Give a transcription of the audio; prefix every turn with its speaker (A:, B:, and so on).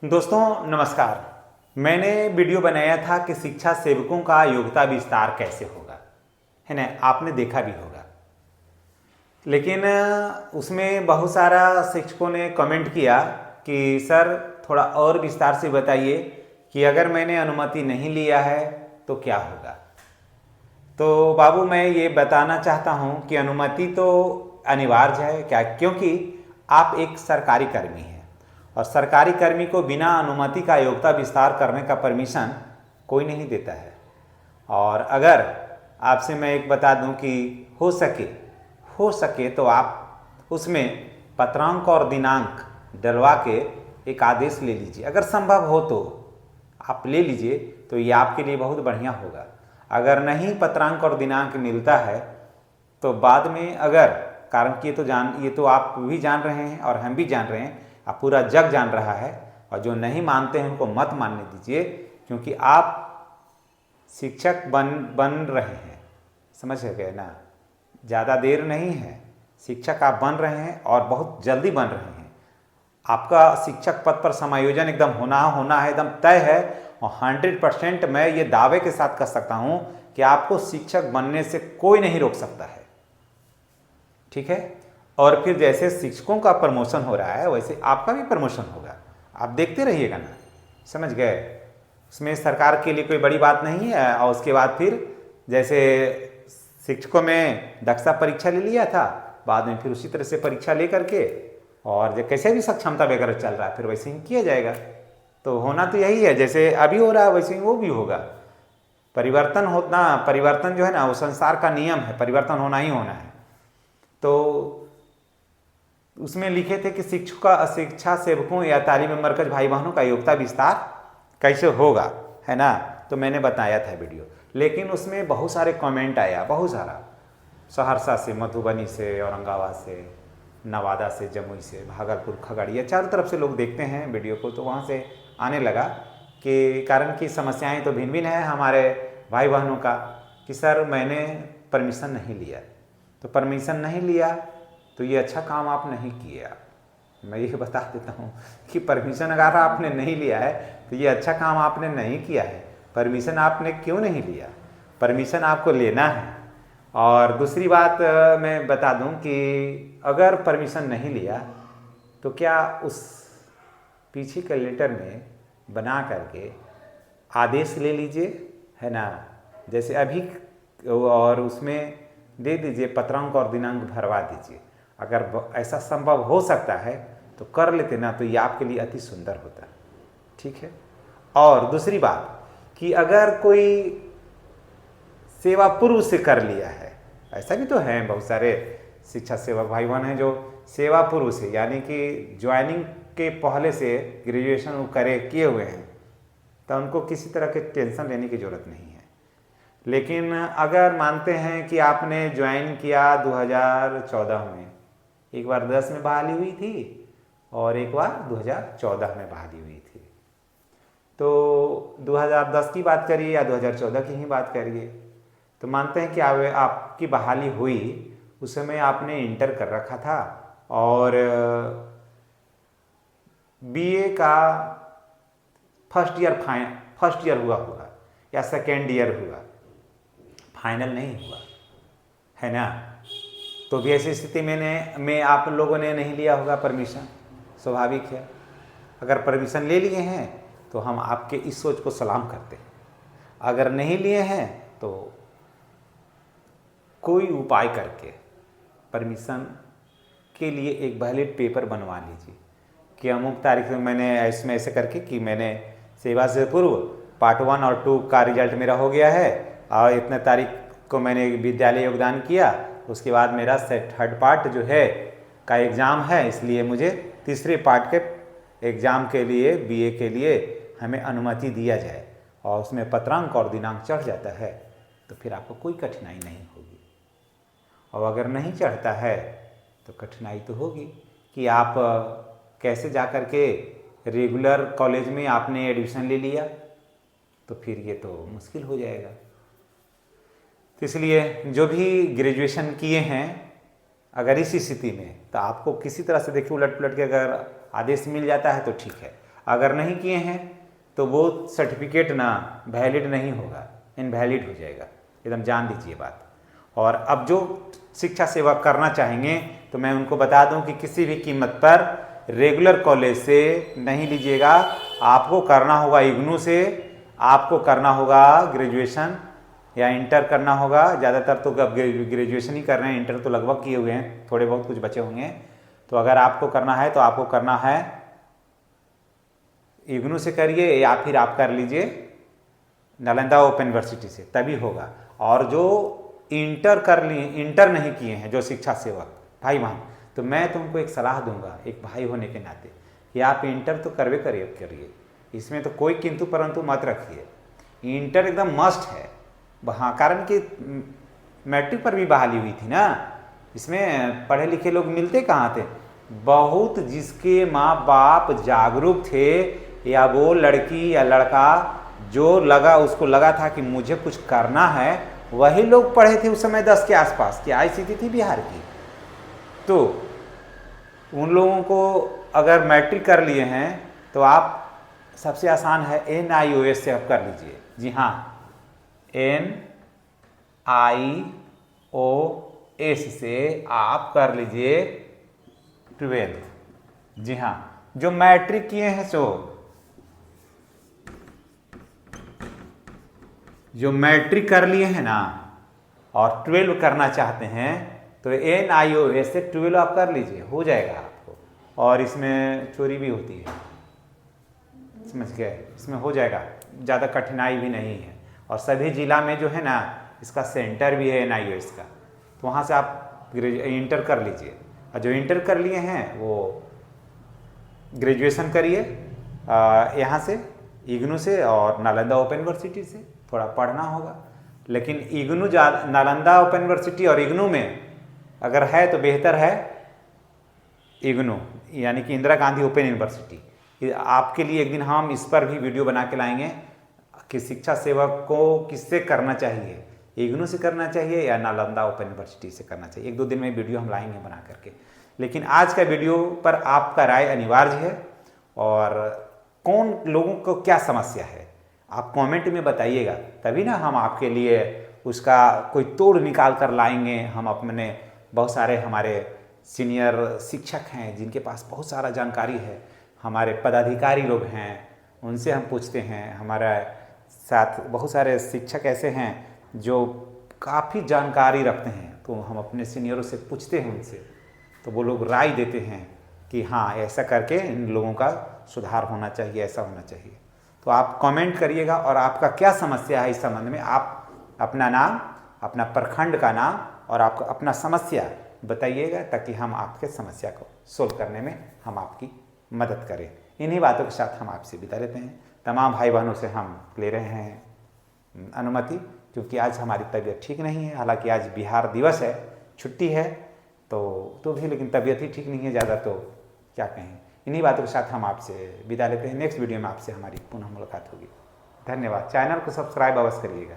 A: दोस्तों नमस्कार। मैंने वीडियो बनाया था कि शिक्षा सेवकों का योग्यता विस्तार कैसे होगा, है ना। आपने देखा भी होगा, लेकिन उसमें बहुत सारा शिक्षकों ने कमेंट किया कि सर थोड़ा और विस्तार से बताइए कि अगर मैंने अनुमति नहीं लिया है तो क्या होगा। तो बाबू मैं ये बताना चाहता हूँ कि अनुमति तो अनिवार्य है, क्या, क्योंकि आप एक सरकारी कर्मी हैं और सरकारी कर्मी को बिना अनुमति का योग्यता विस्तार करने का परमिशन कोई नहीं देता है। और अगर आपसे मैं एक बता दूं कि हो सके तो आप उसमें पत्रांक और दिनांक डलवा के एक आदेश ले लीजिए। अगर संभव हो तो आप ले लीजिए, तो ये आपके लिए बहुत बढ़िया होगा। अगर नहीं पत्रांक और दिनांक मिलता है तो बाद में अगर, कारण कि ये तो आप भी जान रहे हैं और हम भी जान रहे हैं, आप पूरा जग जान रहा है, और जो नहीं मानते हैं उनको मत मानने दीजिए, क्योंकि आप शिक्षक बन रहे हैं, समझ गए ना। ज़्यादा देर नहीं है, शिक्षक आप बन रहे हैं और बहुत जल्दी बन रहे हैं। आपका शिक्षक पद पर समायोजन एकदम होना है, एकदम तय है। और 100% मैं ये दावे के साथ कह सकता हूँ कि आपको शिक्षक बनने से कोई नहीं रोक सकता है, ठीक है। और फिर जैसे शिक्षकों का प्रमोशन हो रहा है वैसे आपका भी प्रमोशन होगा, आप देखते रहिएगा ना, समझ गए। उसमें सरकार के लिए कोई बड़ी बात नहीं है। और उसके बाद फिर जैसे शिक्षकों में दक्षता परीक्षा ले लिया था, बाद में फिर उसी तरह से परीक्षा ले करके, और जो कैसे भी सक्षमता वगैरह चल रहा है फिर वैसे ही किया जाएगा। तो होना तो यही है, जैसे अभी हो रहा है वैसे ही वो भी होगा। परिवर्तन जो है ना वो संसार का नियम है, परिवर्तन होना ही होना है। तो उसमें लिखे थे कि शिक्षा सेवकों या तालीम मरकज भाई बहनों का योग्यता विस्तार कैसे होगा, है ना। तो मैंने बताया था वीडियो, लेकिन उसमें बहुत सारे कमेंट आया, बहुत सारा, सहरसा से, मधुबनी से, औरंगाबाद से, नवादा से, जमुई से, भागलपुर, खगड़िया, चारों तरफ से लोग देखते हैं वीडियो को। तो वहाँ से आने लगा कि कारण की समस्याएं तो भिन्न भिन्न हैं हमारे भाई बहनों का, कि सर मैंने परमिशन नहीं लिया। तो परमिशन नहीं लिया तो ये अच्छा काम आप नहीं किए। आप, मैं ये बता देता हूँ कि परमिशन अगर आपने नहीं लिया है तो ये अच्छा काम आपने नहीं किया है। परमिशन आपने क्यों नहीं लिया, परमिशन आपको लेना है। और दूसरी बात मैं बता दूं कि अगर परमिशन नहीं लिया तो क्या उस पीछे के लेटर में बना करके आदेश ले लीजिए, है ना, जैसे अभी, और उसमें दे दीजिए, पत्रांक और दिनांक भरवा दीजिए। अगर ऐसा संभव हो सकता है तो कर लेते ना, तो ये आपके लिए अति सुंदर होता, ठीक है। और दूसरी बात कि अगर कोई सेवा पूर्व से कर लिया है, ऐसा भी तो है, बहुत सारे शिक्षा सेवक भाई बहन हैं जो सेवा पूर्व से, यानी कि ज्वाइनिंग के पहले से ग्रेजुएशन वो किए हुए हैं, तो उनको किसी तरह के टेंशन लेने की ज़रूरत नहीं है। लेकिन अगर मानते हैं कि आपने ज्वाइन किया 2014 में, एक बार 10 में बहाली हुई थी और एक बार 2014 में बहाली हुई थी, तो 2010 की बात करिए या 2014 की ही बात करिए, तो मानते हैं कि आपकी बहाली हुई, उस समय आपने इंटर कर रखा था और बीए का फर्स्ट ईयर हुआ होगा या सेकेंड ईयर हुआ, फाइनल नहीं हुआ, है ना। तो भी ऐसी स्थिति में आप लोगों ने नहीं लिया होगा परमिशन, स्वाभाविक है। अगर परमिशन ले लिए हैं तो हम आपके इस सोच को सलाम करते हैं। अगर नहीं लिए हैं तो कोई उपाय करके परमिशन के लिए एक वैलिड पेपर बनवा लीजिए कि अमुक तारीख में मैंने इसमें ऐसे करके कि मैंने सेवा से पूर्व पार्ट 1 और 2 का रिजल्ट मेरा हो गया है और इतने तारीख को मैंने विद्यालय योगदान किया, उसके बाद मेरा थर्ड पार्ट जो है का एग्ज़ाम है, इसलिए मुझे तीसरे पार्ट के एग्ज़ाम के लिए बीए के लिए हमें अनुमति दिया जाए, और उसमें पत्रांक और दिनांक चढ़ जाता है तो फिर आपको कोई कठिनाई नहीं होगी। और अगर नहीं चढ़ता है तो कठिनाई तो होगी कि आप कैसे जा कर के रेगुलर कॉलेज में आपने एडमिशन ले लिया, तो फिर ये तो मुश्किल हो जाएगा। तो इसलिए जो भी ग्रेजुएशन किए हैं, अगर इस स्थिति में, तो आपको किसी तरह से देखिए उलट पुलट के अगर आदेश मिल जाता है तो ठीक है। अगर नहीं किए हैं तो वो सर्टिफिकेट ना वैलिड नहीं होगा, इनवैलिड हो जाएगा, एकदम जान दीजिए बात। और अब जो शिक्षा सेवा करना चाहेंगे तो मैं उनको बता दूं कि किसी भी कीमत पर रेगुलर कॉलेज से नहीं लीजिएगा, आपको करना होगा इग्नू से, आपको करना होगा ग्रेजुएशन या इंटर करना होगा। ज़्यादातर तो अब ग्रेजुएशन ही कर रहे हैं, इंटर तो लगभग किए हुए हैं, थोड़े बहुत कुछ बचे होंगे। तो अगर आपको करना है तो आपको करना है इग्नू से करिए या फिर आप कर लीजिए नालंदा ओपन यूनिवर्सिटी से, तभी होगा। और जो इंटर कर लिए, इंटर नहीं किए हैं जो शिक्षा सेवक भाई बहन, तो मैं तुमको एक सलाह दूंगा एक भाई होने के नाते कि आप इंटर तो करवे करिए, इसमें तो कोई किंतु परंतु मत रखिए। इंटर एकदम मस्ट है। हाँ, कारण कि मैट्रिक पर भी बहाली हुई थी ना, इसमें पढ़े लिखे लोग मिलते कहाँ थे? बहुत जिसके माँ बाप जागरूक थे या वो लड़की या लड़का जो उसको लगा था कि मुझे कुछ करना है, वही लोग पढ़े थे उस समय 10 के आसपास की आई स्थिति थी बिहार की। तो उन लोगों को अगर मैट्रिक कर लिए हैं तो आप सबसे आसान है NIOS से आप कर लीजिए। जी हाँ, NIOS से आप कर लीजिए 12th। जी हाँ, जो मैट्रिक किए हैं जो मैट्रिक कर लिए हैं ना और 12 करना चाहते हैं तो NIOS से 12 आप कर लीजिए, हो जाएगा आपको। और इसमें चोरी भी होती है, समझ गए, इसमें हो जाएगा, ज़्यादा कठिनाई भी नहीं है। और सभी जिला में जो है ना इसका सेंटर भी है NIOS का, तो वहाँ से आप इंटर कर लीजिए। और जो इंटर कर लिए हैं वो ग्रेजुएशन करिए यहाँ से इग्नू से और नालंदा ओपन यूनिवर्सिटी से। थोड़ा पढ़ना होगा, लेकिन इग्नू नालंदा ओपन यूनिवर्सिटी और इग्नू में अगर है तो बेहतर है इग्नू, यानी कि इंदिरा गांधी ओपन यूनिवर्सिटी। आपके लिए एक दिन हम इस पर भी वीडियो बना के लाएंगे कि शिक्षा सेवक को किससे करना चाहिए, इग्नू से करना चाहिए या नालंदा ओपन यूनिवर्सिटी से करना चाहिए। 1-2 दिन में वीडियो हम लाएंगे बना करके। लेकिन आज का वीडियो पर आपका राय अनिवार्य है। और कौन लोगों को क्या समस्या है आप कमेंट में बताइएगा, तभी ना हम आपके लिए उसका कोई तोड़ निकाल कर लाएंगे। हम अपने बहुत सारे हमारे सीनियर शिक्षक हैं जिनके पास बहुत सारा जानकारी है, हमारे पदाधिकारी लोग हैं, उनसे हम पूछते हैं। हमारे साथ बहुत सारे शिक्षक ऐसे हैं जो काफ़ी जानकारी रखते हैं, तो हम अपने सीनियरों से पूछते हैं उनसे, तो वो लोग राय देते हैं कि हाँ ऐसा करके इन लोगों का सुधार होना चाहिए, ऐसा होना चाहिए। तो आप कमेंट करिएगा और आपका क्या समस्या है इस संबंध में, आप अपना नाम, अपना प्रखंड का नाम और आपका अपना समस्या बताइएगा, ताकि हम आपके समस्या को सोल्व करने में हम आपकी मदद करें। इन्हीं बातों के साथ हम आपसे विदा लेते हैं। तमाम भाई बहनों से हम ले रहे हैं अनुमति, क्योंकि आज हमारी तबीयत ठीक नहीं है। हालांकि आज बिहार दिवस है, छुट्टी है, तो भी लेकिन तबीयत ही ठीक नहीं है ज़्यादा, तो क्या कहें। इन्हीं बातों के साथ हम आपसे विदा लेते हैं। नेक्स्ट वीडियो में आपसे हमारी पुनः मुलाकात होगी। धन्यवाद। चैनल को सब्सक्राइब अवश्य करिएगा।